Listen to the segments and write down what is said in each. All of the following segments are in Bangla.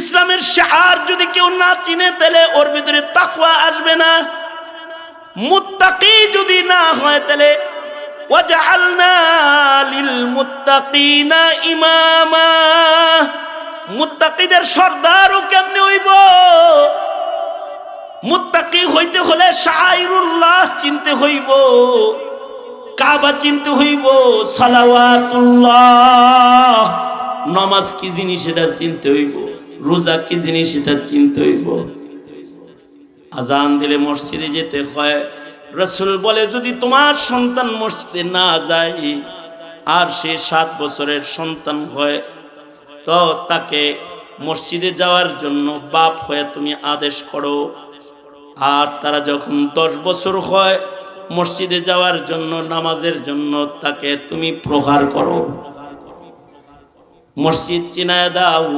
ইসলামের শিআর যদি কেউ না চিনে তাহলে ওর ভিতরে তাকওয়া আসবে না। মুত্তাকি যদি না হয় তাহলে ওয়াজআলনা লিল মুত্তাকিনা ইমামা, মুত্তাকিদের সরদারও কেমনে হইব? মুত্তাকি হইতে হলে শাআইরুল্লাহ চিনতে হইব, কাবা চিনতে হইব, সালাওয়াতুল্লাহ, নামাজ কি জিনিস এটা চিনতে হইব, রোজা কি জিনিস এটা চিনতে হইব। আজান দিলে মসজিদে যেতে হয়। রাসূল বলে যদি তোমার সন্তান মসজিদে না যায় আর সে 7 বছরের সন্তান হয় তো তাকে মসজিদে যাওয়ার জন্য বাপ হয়ে তুমি আদেশ করো। আর তারা যখন 10 বছর হয় মসজিদে যাওয়ার জন্য নামাজের জন্য তাকে তুমি প্রহার করো। মসজিদ চিনায় দাও,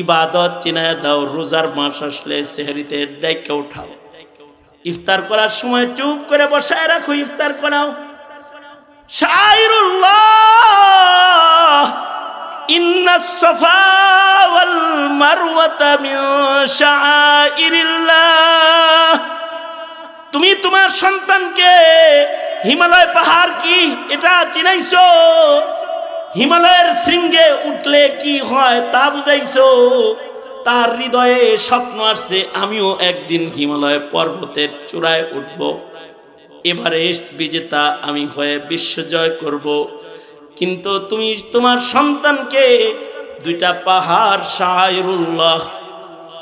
ইবাদত চিনায় দাও। রোজার মাস আসলে সেহরিতে ডাইকে উঠাও, ইফতার করার সময় চুপ করে বসায় রাখো, ইফতার করাও। শাইরুল্লাহ ইন্নাস সাফা ওয়াল মারওয়াতা মিন শাআইরিল্লাহ। তুমি তোমার সন্তানকে হিমালয় পাহাড় কি এটা চিনাইছো? হিমালয়ের শৃঙ্গে উঠলে কি হয় তা বুঝাইছো? তার হৃদয়ে স্বপ্ন আসছে আমিও একদিন হিমালয় পর্বতের চূড়ায় উঠব, এভারেস্ট বিজেতা আমি হয়ে বিশ্ব জয় করব। কিন্তু তুমি তোমার সন্তানকে 2টা পাহাড়, শাইরুল্লাহ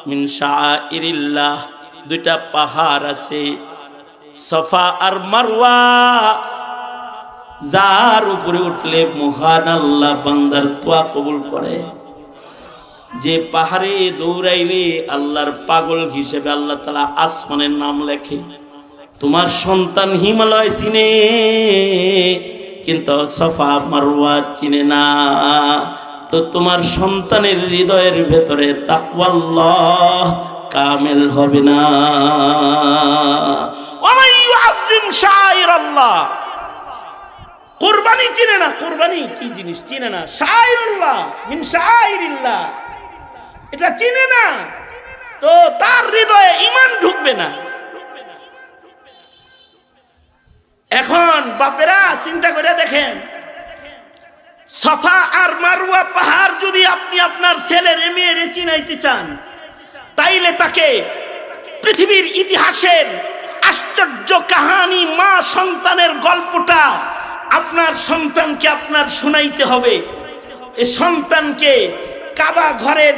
মিন শাইরিল্লাহ, 2টা পাহাড় আছে সফা আর মারওয়া, যার উপরে উঠলে মহান আল্লাহ বান্দার দোয়া কবুল করে। যে পাহাড়ে দৌড়াইলে আল্লাহর পাগল হিসেবে আল্লাহ তাআলা আসমানের নাম লেখে। তোমার সন্তান হিমালয় চিনে কিন্তু সফা মারওয়া চিনে না, তো তোমার সন্তানের হৃদয়ের ভেতরে তাকওয়াল্লাহ কামেল হবে না। ওয়া ইউআযিম শাআইরাল্লাহ, কুরবানি চিনে না, কুরবানি কি জিনিস চিনে না, শাআইরুল্লাহ মিন শাআইরিল্লাহ এটা চিনে না, তো তার হৃদয়ে ঈমান ঢুকবে না। এখন বাপেরা চিন্তা করে দেখেন, সফা আর মারওয়া পাহাড় যদি আপনি আপনার ছেলের মেয়েরে চিনাইতে চান তাইলে তাকে পৃথিবীর ইতিহাসের আশ্চর্য কাহিনী মা সন্তানের গল্পটা আপনার সন্তানকে আপনার শোনাইতে হবে। এই সন্তানকে কাবা ঘরের